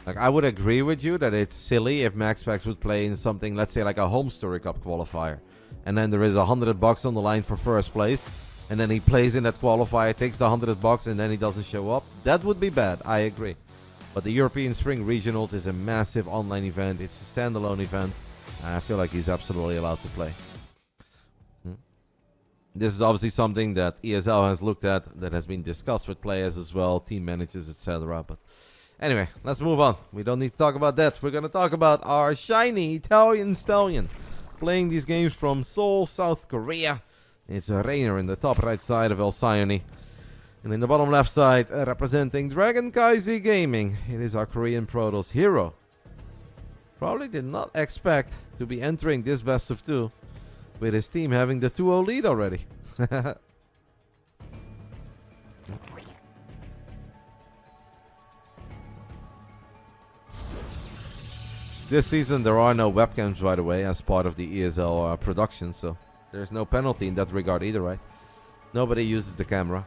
Like, I would agree with you that it's silly if MaxPax would play in something, let's say, like a Home Story Cup qualifier. And then there is $100 on the line for first place. And then he plays in that qualifier, takes the $100, and then he doesn't show up. That would be bad, I agree. But the European Spring Regionals is a massive online event. It's a standalone event. I feel like he's absolutely allowed to play. This is obviously something that ESL has looked at, that has been discussed with players as well, team managers, etc. But anyway, let's move on. We don't need to talk about that. We're going to talk about our shiny Italian stallion playing these games from Seoul, South Korea. It's a Reynor in the top right side of Alcyone. And in the bottom left side, representing Dragon KaiZi Gaming, it is our Korean Protoss her0. Probably did not expect to be entering this best of 2 with his team having the 2-0 lead already. This season there are no webcams, by the way, as part of the ESL production, so there's no penalty in that regard either, right? Nobody uses the camera.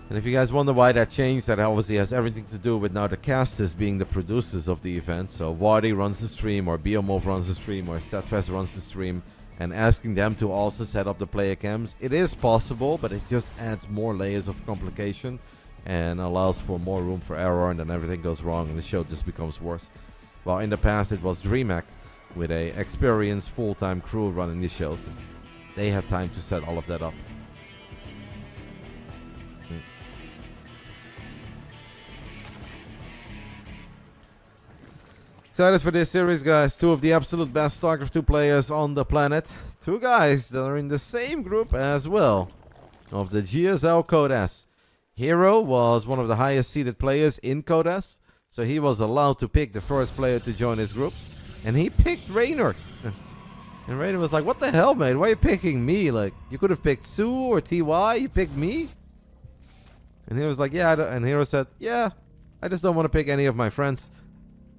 And if you guys wonder why that changed, that obviously has everything to do with now the casters being the producers of the event. So Wardy runs the stream, or Biomov runs the stream, or Statfest runs the stream, and asking them to also set up the player cams. It is possible, but it just adds more layers of complication and allows for more room for error, and then everything goes wrong and the show just becomes worse. While in the past it was DreamHack with a experienced full-time crew running these shows. They had time to set all of that up. Excited for this series, guys. 2 of the absolute best StarCraft 2 players on the planet. 2 guys that are in the same group as well of the GSL Code S. her0 was one of the highest seeded players in Code S, so he was allowed to pick the first player to join his group. And he picked Reynor. And Reynor was like, what the hell, man? Why are you picking me? Like, you could have picked Sue or TY. You picked me? And he was like, yeah. And her0 said, yeah, I just don't want to pick any of my friends.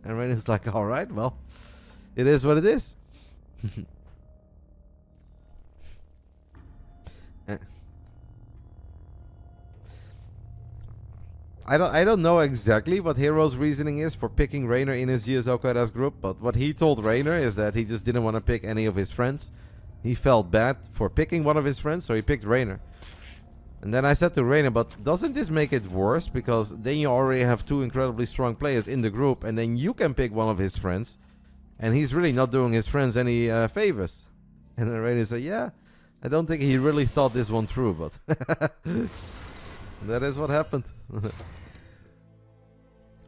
And Reynor's like, alright, well, it is what it is. I don't know exactly what her0's reasoning is for picking Reynor in his GSL Code S group, but what he told Reynor is that he just didn't want to pick any of his friends. He felt bad for picking one of his friends, so he picked Reynor. And then I said to Reynor, but doesn't this make it worse? Because then you already have 2 incredibly strong players in the group, and then you can pick one of his friends, and he's really not doing his friends any favors. And then Reynor said, yeah, I don't think he really thought this one through, but that is what happened.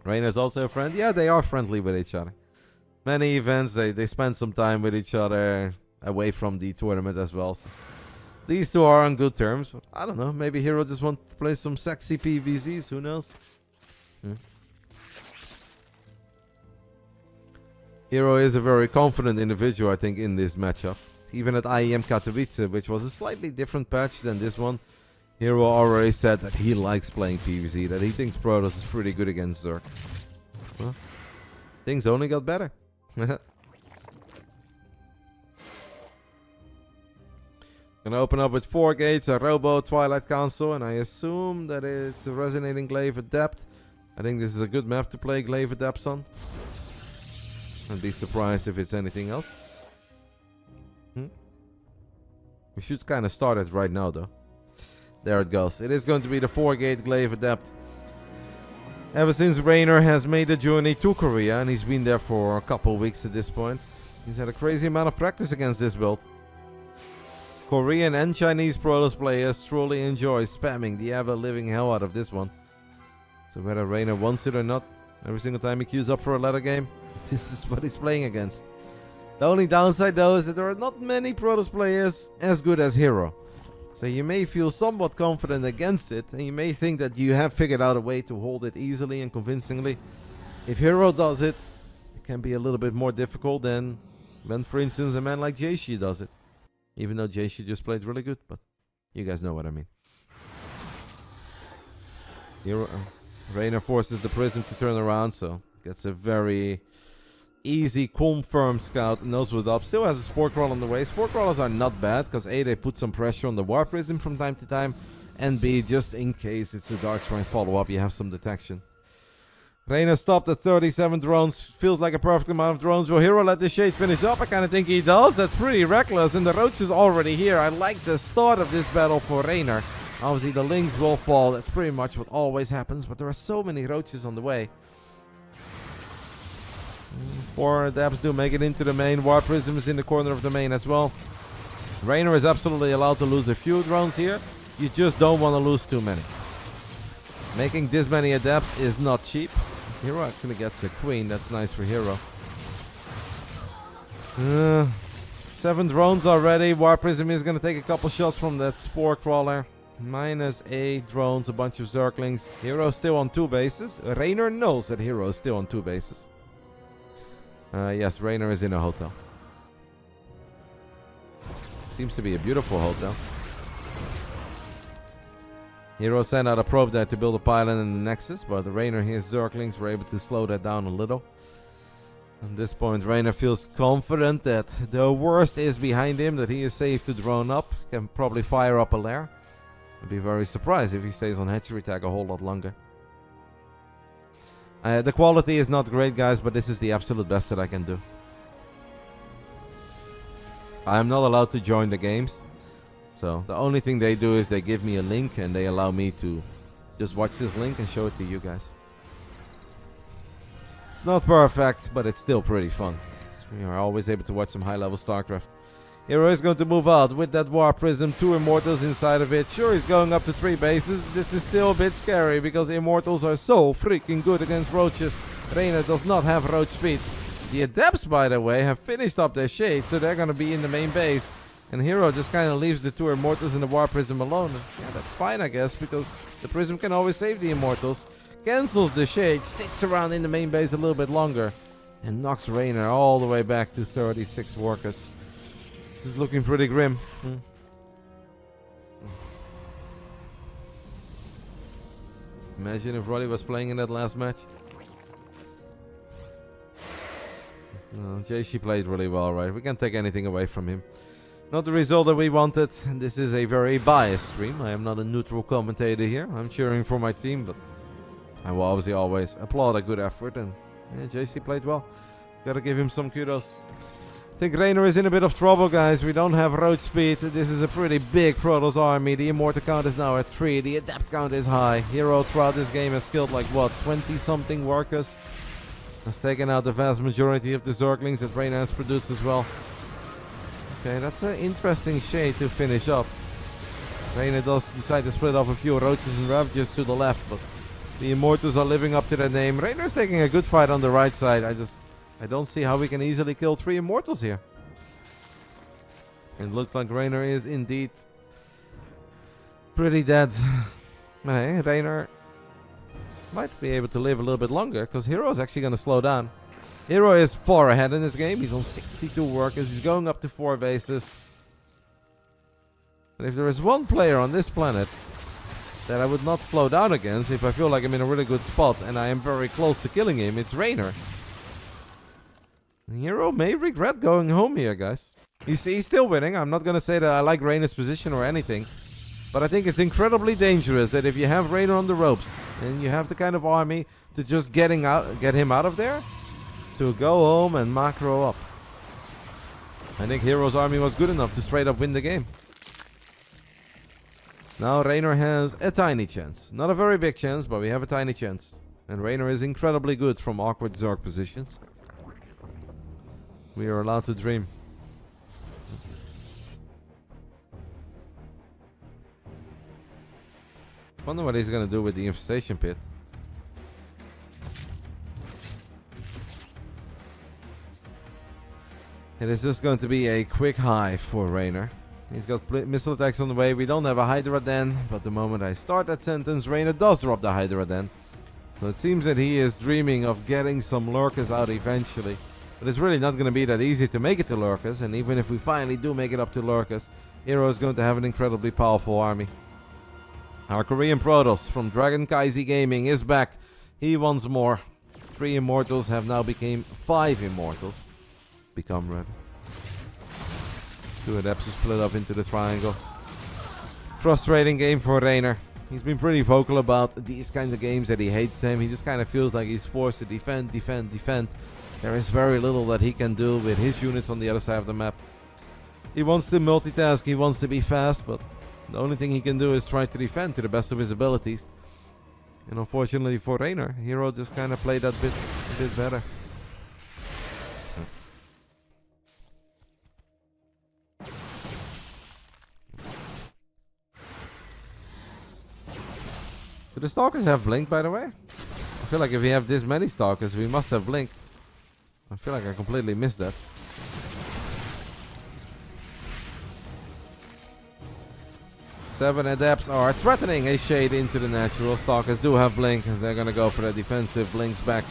Reynor's also a friend. Yeah, they are friendly with each other. Many events, they spend some time with each other away from the tournament as well. So these 2 are on good terms, but I don't know. Maybe her0 just wants to play some sexy PVZs. Who knows? her0 is a very confident individual, I think, in this matchup. Even at IEM Katowice, which was a slightly different patch than this one, her0 already said that he likes playing PVZ, that he thinks Protoss is pretty good against Zerg. Well, things only got better. Gonna open up with 4 gates, a Robo, Twilight Council, and I assume that it's a Resonating Glaive Adept. I think this is a good map to play Glaive Adepts on. I'd be surprised if it's anything else. We should kind of start it right now, though. There it goes. It is going to be the 4-gate Glaive Adept. Ever since Reynor has made the journey to Korea, and he's been there for a couple weeks at this point, he's had a crazy amount of practice against this build. Korean and Chinese Protoss players truly enjoy spamming the ever-living hell out of this one. So whether Reynor wants it or not, every single time he queues up for a ladder game, this is what he's playing against. The only downside, though, is that there are not many Protoss players as good as her0. So you may feel somewhat confident against it, and you may think that you have figured out a way to hold it easily and convincingly. If her0 does it, it can be a little bit more difficult than when, for instance, a man like Jaishi does it. Even though Jaishi just played really good, but you guys know what I mean. Reynor forces the Prism to turn around, so gets a very easy, confirmed scout. Knows what's up. Still has a Spore Crawl on the way. Spore Crawlers are not bad, because A, they put some pressure on the War Prism from time to time, and B, just in case it's a Dark Shrine follow-up, you have some detection. Reynor stopped at 37 drones. Feels like a perfect amount of drones. Will her0 let the shade finish up? I kind of think he does. That's pretty reckless. And the roach is already here. I like the start of this battle for Reynor. Obviously, the lings will fall. That's pretty much what always happens. But there are so many roaches on the way. 4 adepts do make it into the main. War Prism is in the corner of the main as well. Reynor is absolutely allowed to lose a few drones here. You just don't want to lose too many. Making this many adepts is not cheap. her0 actually gets a queen. That's nice for her0. 7 drones already. War Prism is going to take a couple shots from that Spore Crawler. -8 drones, a bunch of Zerglings. her0 still on 2 bases. Reynor knows that her0 is still on 2 bases. Yes, Reynor is in a hotel. Seems to be a beautiful hotel. her0 sent out a probe there to build a pylon in the Nexus, but the Reynor here, Zerglings, were able to slow that down a little. At this point, Reynor feels confident that the worst is behind him, that he is safe to drone up. Can probably fire up a lair. I'd be very surprised if he stays on hatchery tag a whole lot longer. The quality is not great, guys, but this is the absolute best that I can do. I am not allowed to join the games. So the only thing they do is they give me a link and they allow me to just watch this link and show it to you guys. It's not perfect, but it's still pretty fun. We are always able to watch some high-level Starcraft. her0 is going to move out with that War Prism, 2 Immortals inside of it. Sure, he's going up to 3 bases. This is still a bit scary because Immortals are so freaking good against roaches. Reynor does not have roach speed. The Adepts, by the way, have finished up their shade, so they're going to be in the main base. And her0 just kind of leaves the 2 Immortals and the War Prism alone. And yeah, that's fine, I guess, because the Prism can always save the Immortals. Cancels the shade, sticks around in the main base a little bit longer, and knocks Reynor all the way back to 36 workers. This is looking pretty grim. Imagine if Roddy was playing in that last match. JC played really well, right? We can't take anything away from him. Not the result that we wanted. This is a very biased stream. I am not a neutral commentator here. I'm cheering for my team, but I will obviously always applaud a good effort. And yeah, JC played well. Gotta give him some kudos. I think Reynor is in a bit of trouble, guys. We don't have roach speed. This is a pretty big Protoss army. The Immortal count is now at 3. The Adept count is high. her0 throughout this game has killed like, what, 20-something workers? Has taken out the vast majority of the Zerglings that Reynor has produced as well. Okay, that's an interesting shade to finish up. Reynor does decide to split off a few roaches and ravages to the left, but the Immortals are living up to their name. Reynor is taking a good fight on the right side. I don't see how we can easily kill 3 Immortals here. It looks like Reynor is indeed pretty dead. Hey, Reynor might be able to live a little bit longer, because her0 is actually going to slow down. her0 is far ahead in this game. He's on 62 workers. He's going up to 4 bases. And if there is one player on this planet that I would not slow down against if I feel like I'm in a really good spot and I am very close to killing him, it's Reynor. her0 may regret going home here, guys. He's still winning. I'm not going to say that I like Reynor's position or anything. But I think it's incredibly dangerous that if you have Reynor on the ropes and you have the kind of army to just get him out of there, to go home and macro up. I think her0's army was good enough to straight up win the game. Now Reynor has a tiny chance. Not a very big chance, but we have a tiny chance. And Reynor is incredibly good from awkward Zerg positions. We are allowed to dream. Wonder what he's gonna do with the infestation pit. It is just going to be a quick hive for Reynor. He's got missile attacks on the way. We don't have a Hydra Den, but the moment I start that sentence, Reynor does drop the Hydra Den. So it seems that he is dreaming of getting some lurkers out eventually. But it's really not going to be that easy to make it to lurkers, and even if we finally do make it up to lurkers, her0 is going to have an incredibly powerful army. Our Korean Protoss from Dragon KaiZi Gaming is back. He wants more. 3 Immortals have now become 5 Immortals. Become ready. 2 Adepts split up into the triangle. Frustrating game for Reynor. He's been pretty vocal about these kinds of games that he hates them. He just kind of feels like he's forced to defend. There is very little that he can do with his units on the other side of the map. He wants to multitask, he wants to be fast, but the only thing he can do is try to defend to the best of his abilities. And unfortunately for Reynor, her0 just kind of played that a bit better. Do the Stalkers have Blink, by the way? I feel like if we have this many Stalkers, we must have Blink. I feel like I completely missed that. Seven Adepts are threatening a shade into the natural. Stalkers do have Blink, as they're gonna go for the defensive Blinks back.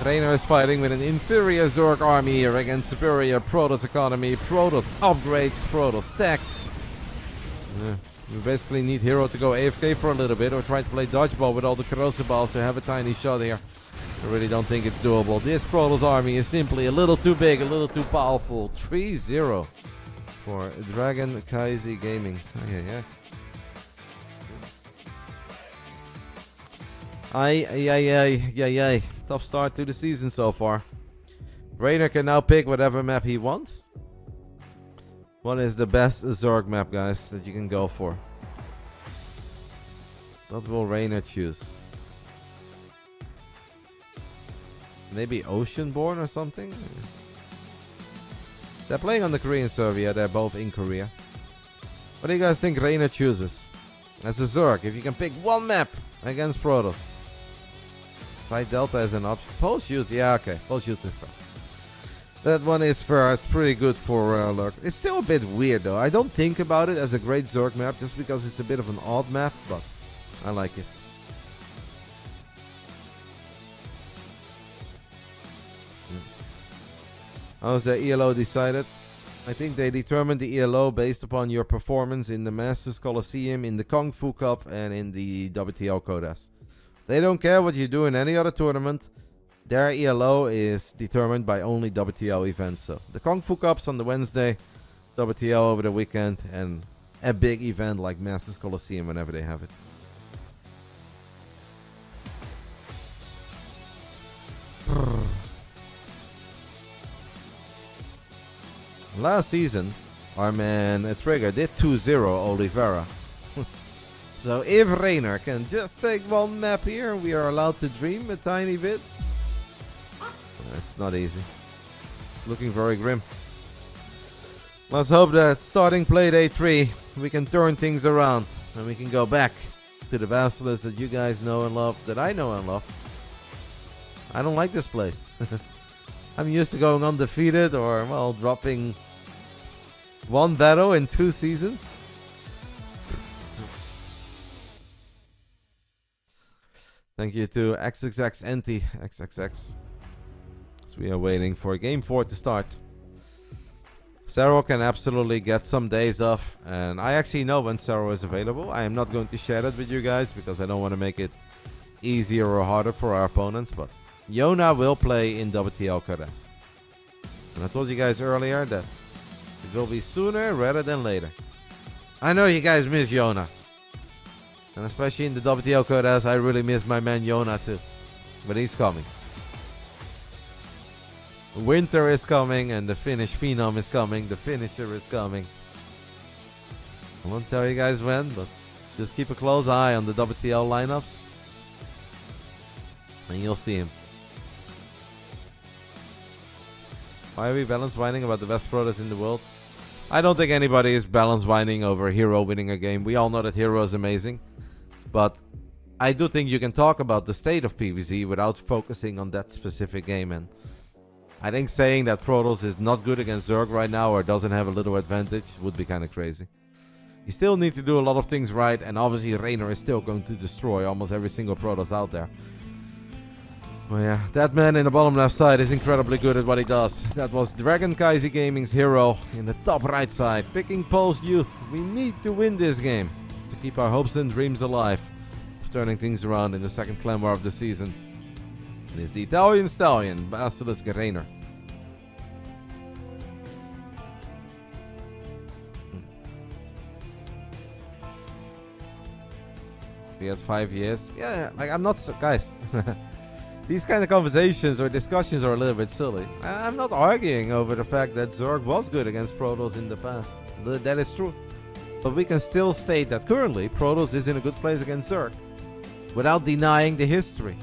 Reynor is fighting with an inferior Zerg army here against superior Protoss economy. Protoss upgrades, Protoss tech. Yeah. We basically need her0 to go AFK for a little bit or try to play dodgeball with all the corrosive balls to have a tiny shot here. I really don't think it's doable. This Protoss army is simply a little too big, a little too powerful. 3-0 for Dragon KaiZi Gaming. Ay. Tough start to the season so far. Reynor can now pick whatever map he wants. What is the best Zerg map, guys, that you can go for? What will Reynor choose? Maybe Oceanborn or something? They're playing on the Korean server, yeah, they're both in Korea. What do you guys think Reynor chooses? As a Zerg, if you can pick one map against Protoss. Side Delta is an option. Pulse Youth, yeah, okay. Pulse Youth is fair. That one is fair. It's pretty good for Lurk. It's still a bit weird though. I don't think about it as a great Zerg map just because it's a bit of an odd map, but I like it. How's the ELO decided? I think they determined the ELO based upon your performance in the Masters Coliseum, in the Kung Fu Cup, and in the WTL Kodas. They don't care what you do in any other tournament. Their ELO is determined by only WTL events. So the Kung Fu Cups on the Wednesday, WTL over the weekend, and a big event like Masters Coliseum whenever they have it. Last season, our man Trigger did 2-0 Oliveira. So if Reynor can just take one map here, we are allowed to dream a tiny bit. It's not easy. Looking very grim. Let's hope that starting play day 3, we can turn things around. And we can go back to the Basilisk that you guys know and love, that I know and love. I don't like this place. I'm used to going undefeated or, well, dropping one battle in 2 seasons. Thank you to XXX. So we are waiting for game 4 to start. Serral can absolutely get some days off, and I actually know when Serral is available. I am not going to share that with you guys because I don't want to make it easier or harder for our opponents, but Yona will play in WTL Kodas. And I told you guys earlier that it will be sooner rather than later. I know you guys miss Yona. And especially in the WTL Kodas, I really miss my man Yona too. But he's coming. Winter is coming and the Finnish Phenom is coming. The finisher is coming. I won't tell you guys when, but just keep a close eye on the WTL lineups. And you'll see him. Why are we balance whining about the best Protoss in the world? I don't think anybody is balance whining over her0 winning a game. We all know that her0 is amazing. But I do think you can talk about the state of PvZ without focusing on that specific game. And I think saying that Protoss is not good against Zerg right now or doesn't have a little advantage would be kind of crazy. You still need to do a lot of things right, and obviously Reynor is still going to destroy almost every single Protoss out there. Well, yeah, that man in the bottom left side is incredibly good at what he does. That was Dragon KaiZi Gaming's her0 in the top right side, picking Pulse Youth. We need to win this game to keep our hopes and dreams alive of turning things around in the second clan war of the season. And it's the Italian stallion, BASILISK Reynor. We had 5 years. Yeah, like I'm not... Guys, these kind of conversations or discussions are a little bit silly. I'm not arguing over the fact that Zerg was good against Protoss in the past. That is true. But we can still state that currently Protoss is in a good place against Zerg without denying the history.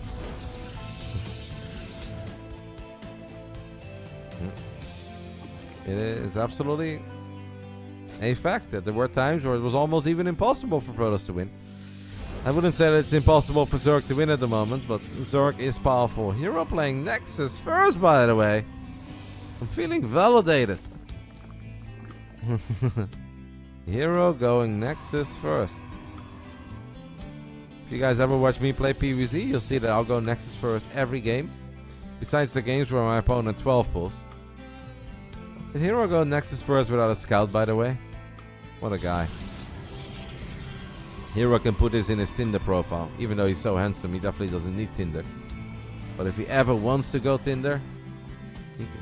It is absolutely a fact that there were times where it was almost even impossible for Protoss to win. I wouldn't say that it's impossible for Zerg to win at the moment, but Zerg is powerful. Hero playing Nexus first, by the way. I'm feeling validated. Hero going Nexus first. If you guys ever watch me play PvZ, you'll see that I'll go Nexus first every game. Besides the games where my opponent 12 pulls. Did Hero go Nexus first without a scout, by the way? What a guy. Hero can put this in his Tinder profile. Even though he's so handsome, he definitely doesn't need Tinder. But if he ever wants to go Tinder,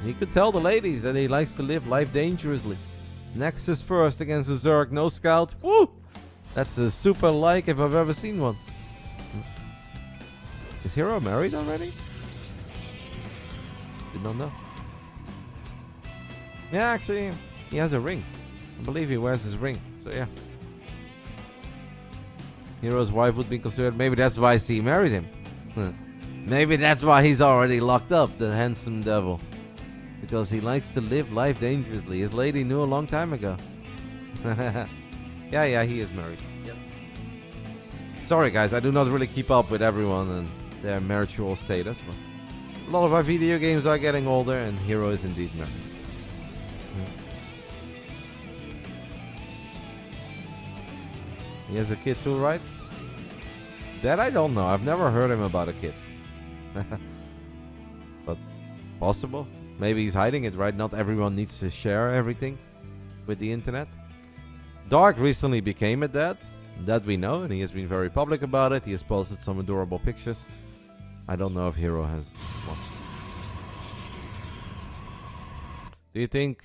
he could tell the ladies that he likes to live life dangerously. Nexus first against a Zerg, no scout. Woo! That's a super like if I've ever seen one. Is Hero married already? Did not know. Yeah, actually, he has a ring. I believe he wears his ring. So yeah. Hero's wife would be considered. Maybe that's why she married him. Maybe that's why he's already locked up, the handsome devil. Because he likes to live life dangerously. His lady knew a long time ago. Yeah, he is married. Yes. Sorry guys, I do not really keep up with everyone and their marital status. But a lot of our video games are getting older and Hero is indeed married. He has a kid too, right? That I don't know. I've never heard him about a kid. But possible. Maybe he's hiding it, right? Not everyone needs to share everything with the internet. Dark recently became a dad. That we know, and he has been very public about it. He has posted some adorable pictures. I don't know if Hero has one. Do you think,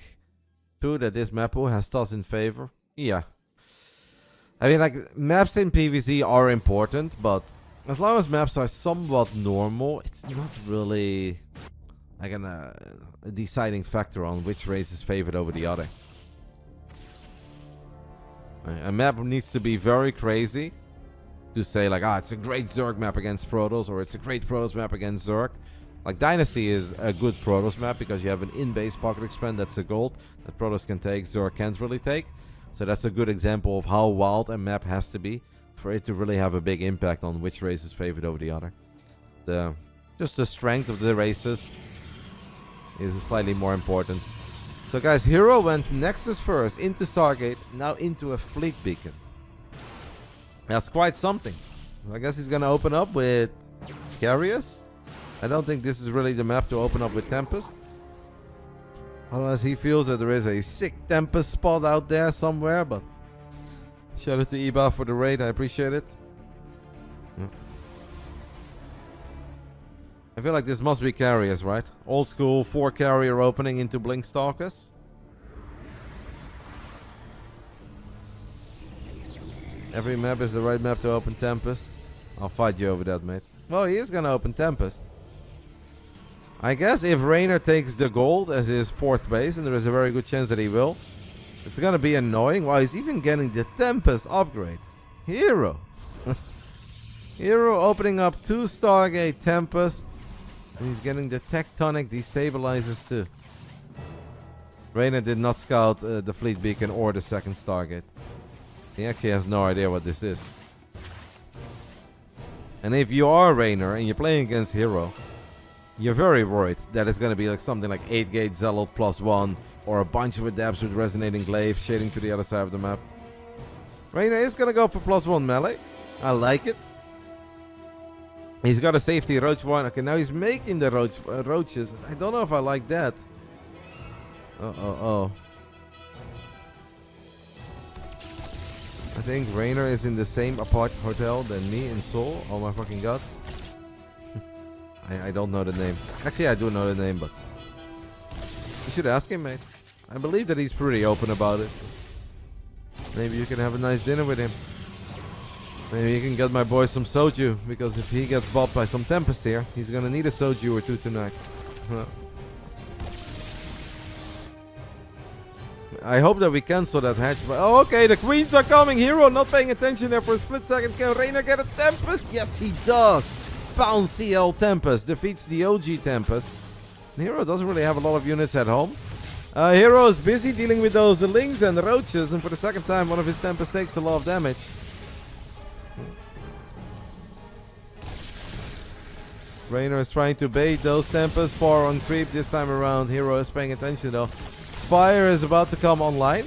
too, that this map pool has TOS in favor? Yeah. I mean, like, maps in PvZ are important, but as long as maps are somewhat normal, it's not really like a deciding factor on which race is favored over the other. A map needs to be very crazy to say, like, it's a great Zerg map against Protoss, or it's a great Protoss map against Zerg. Like, Dynasty is a good Protoss map because you have an in-base pocket expand that's a gold that Protoss can take, Zerg can't really take. So that's a good example of how wild a map has to be for it to really have a big impact on which race is favored over the other. Just the strength of the races is slightly more important. So guys, Hero went Nexus first into Stargate, now into a fleet beacon. That's quite something. I guess he's gonna open up with Carriers. I don't think this is really the map to open up with Tempest. Unless he feels that there is a sick Tempest spot out there somewhere, but shout out to Eba for the raid, I appreciate it. Yeah. I feel like this must be Carriers, right? Old school 4 carrier opening into Blink Stalkers. Every map is the right map to open Tempest. I'll fight you over that, mate. Well, he is gonna open Tempest. I guess if Reynor takes the gold as his 4th base, and there is a very good chance that he will, it's gonna be annoying. While he's even getting the Tempest upgrade. Hero. Hero opening up 2 Stargate Tempest. And he's getting the Tectonic Destabilizers too. Reynor did not scout the Fleet Beacon or the 2nd Stargate. He actually has no idea what this is. And if you are Reynor and you're playing against Hero, you're very worried that it's going to be like something like 8-gate Zealot +1 or a bunch of adepts with Resonating Glaive shading to the other side of the map. Reynor is going to go for +1 melee. I like it. He's got a safety Roach 1. Okay, now he's making the roaches. I don't know if I like that. Oh. I think Reynor is in the same apart hotel than me in Seoul. Oh my fucking god. I don't know the name. Actually, I do know the name, but you should ask him, mate. I believe that he's pretty open about it. Maybe you can have a nice dinner with him. Maybe you can get my boy some soju, because if he gets bopped by some Tempest here, he's gonna need a soju or two tonight. I hope that we cancel that hatch. But oh, okay, the queens are coming. Hero not paying attention there for a split second. Can Reynor get a Tempest? Yes, he does. Bouncy L Tempest defeats the OG Tempest. Hero doesn't really have a lot of units at home. Hero is busy dealing with those lings and roaches, and for the second time, one of his Tempests takes a lot of damage. Reynor is trying to bait those Tempests far on creep this time around. Hero is paying attention though. Spire is about to come online.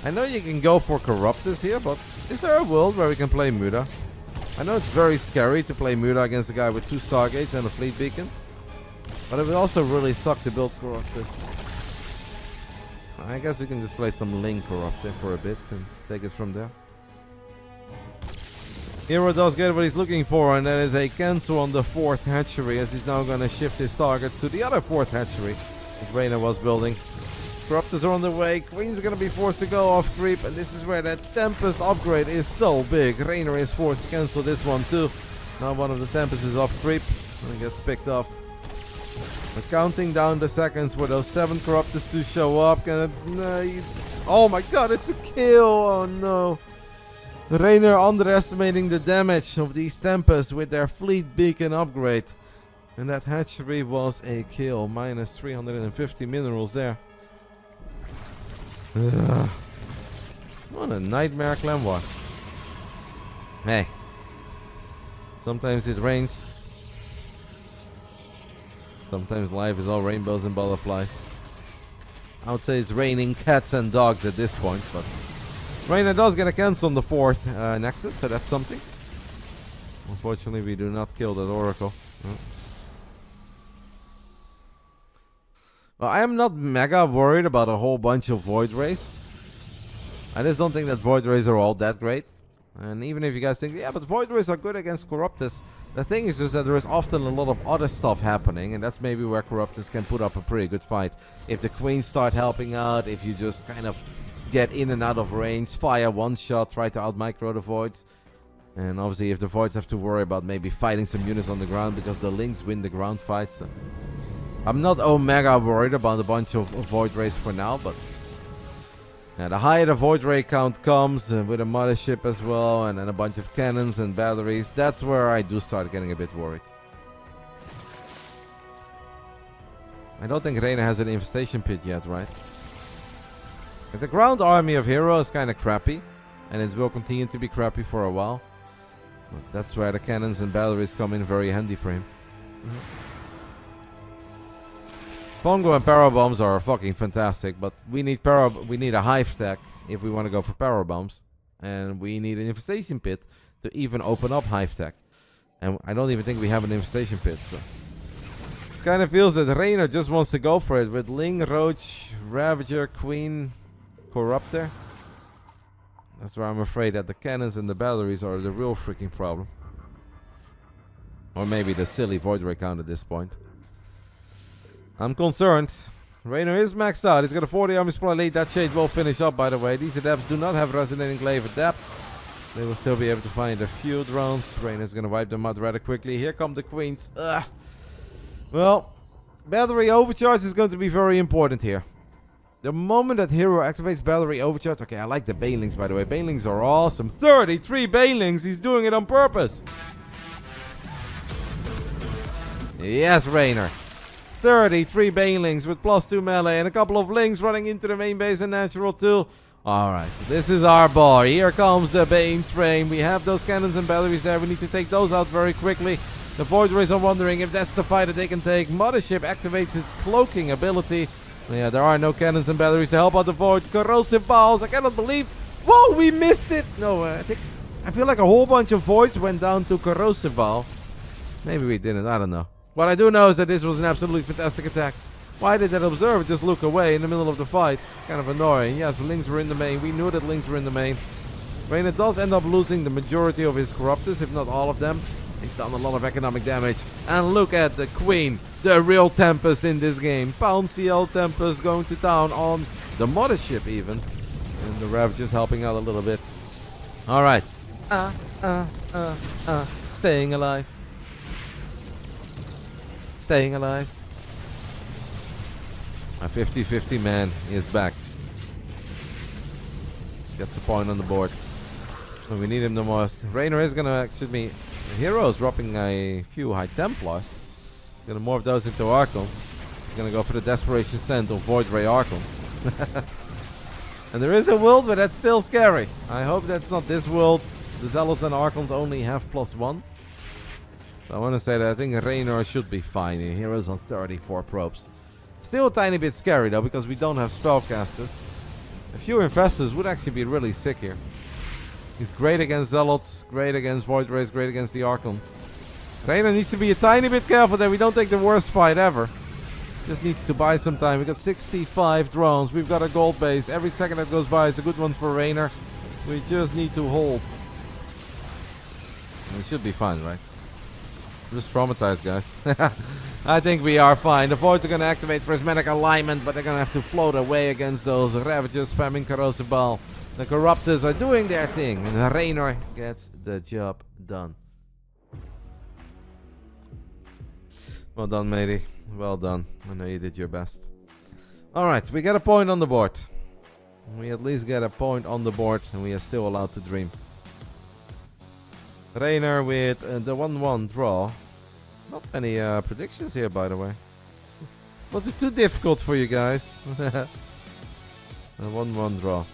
I know you can go for Corruptus here, but is there a world where we can play Muda? I know it's very scary to play Muda against a guy with 2 Stargates and a Fleet Beacon, but it would also really suck to build Corruptus. I guess we can just play some Ling Corruptor for a bit and take it from there. Hero does get what he's looking for, and that is a cancel on the 4th hatchery, as he's now going to shift his targets to the other 4th hatchery that Reynor was building. Corruptors are on the way. Queen's going to be forced to go off creep, and this is where that Tempest upgrade is so big. Reynor is forced to cancel this one too. Now one of the Tempests is off creep and gets picked off. We're counting down the seconds for those 7 Corruptors to show up. Oh my god, it's a kill! Oh no. Reynor underestimating the damage of these Tempests with their Fleet Beacon upgrade. And that hatchery was a kill. Minus 350 minerals there. Ugh. What a nightmare clan war. Hey. Sometimes it rains. Sometimes life is all rainbows and butterflies. I would say it's raining cats and dogs at this point, but Reynor does get a cancel on the 4th Nexus, so that's something. Unfortunately, we do not kill that Oracle. Well, I am not mega worried about a whole bunch of Void Rays. I just don't think that Void Rays are all that great. And even if you guys think, yeah, but Void Rays are good against Corruptus, the thing is just that there is often a lot of other stuff happening, and that's maybe where Corruptus can put up a pretty good fight. If the Queens start helping out, if you just kind of get in and out of range, fire one shot, try to out-micro the Voids. And obviously if the Voids have to worry about maybe fighting some units on the ground, because the Lings win the ground fights. So I'm not mega worried about a bunch of Void Rays for now, but yeah, the higher the Void Ray count comes, with a mothership as well, and then a bunch of cannons and batteries, that's where I do start getting a bit worried. I don't think Reynor has an infestation pit yet, right? The ground army of Hero is kind of crappy, and it will continue to be crappy for a while. But that's where the cannons and batteries come in very handy for him. Pongo and Power Bombs are fucking fantastic, but we need a hive tech if we want to go for Power Bombs, and we need an infestation pit to even open up hive tech. And I don't even think we have an infestation pit, so it kind of feels that Reynor just wants to go for it with Ling, Roach, Ravager, Queen, Corruptor. That's where I'm afraid that the cannons and the batteries are the real freaking problem. Or maybe the silly Void Ray count at this point. I'm concerned. Reynor is maxed out. He's got a 40 army supply lead. That shade will finish up, by the way. These adepts do not have Resonating Glaive Adept. They will still be able to find a few drones. Reynor's going to wipe them out rather quickly. Here come the Queens. Ugh. Well, Battery Overcharge is going to be very important here. The moment that Hero activates Battery Overcharge... Okay, I like the Banelings, by the way. Banelings are awesome. 33 Banelings. He's doing it on purpose. Yes, Reynor. 33 Banelings with +2 melee and a couple of Lings running into the main base and natural too. Alright, this is our boy. Here comes the Bane train. We have those cannons and batteries there. We need to take those out very quickly. The Void Rays are wondering if that's the fight that they can take. Mothership activates its cloaking ability. Yeah, there are no cannons and batteries to help out the Void. Corrosive Balls. I cannot believe. Whoa, we missed it. No, I feel like a whole bunch of Voids went down to Corrosive Ball. Maybe we didn't. I don't know. What I do know is that this was an absolutely fantastic attack. Why did that observer just look away in the middle of the fight? Kind of annoying. Yes, Lings were in the main. We knew that Lings were in the main. Reynor does end up losing the majority of his Corruptors, if not all of them. He's done a lot of economic damage. And look at the Queen, the real Tempest in this game. Bouncy L Tempest going to town on the Mothership even. And the Rev just helping out a little bit. Alright. Staying alive. Staying alive. My 50-50 man is back. Gets a point on the board. When we need him the most. Reynor is gonna actually be... Hero's dropping a few High Templars. Gonna morph those into Archons. He's gonna go for the Desperation Send of Void Ray Archons. And there is a world, but that's still scary. I hope that's not this world. The Zealots and Archons only have +1. So I want to say that I think Reynor should be fine. Heroes on 34 probes. Still a tiny bit scary though, because we don't have spellcasters. A few Infestors would actually be really sick here. He's great against Zealots, great against Void Rays, great against the Archons. Reynor needs to be a tiny bit careful that we don't take the worst fight ever. Just needs to buy some time. We got 65 drones. We've got a gold base. Every second that goes by is a good one for Reynor. We just need to hold. We should be fine, right? I'm just traumatized, guys. I think we are fine. The Voids are going to activate Prismatic Alignment, but they're going to have to float away against those Ravagers spamming Corrosive Ball. The Corruptors are doing their thing, and Reynor gets the job done. Well done, matey. Well done. I know you did your best. Alright, we get a point on the board. We at least get a point on the board, and we are still allowed to dream. Reynor with the 1-1 draw. Not many predictions here, by the way. Was it too difficult for you guys? A 1-1 draw.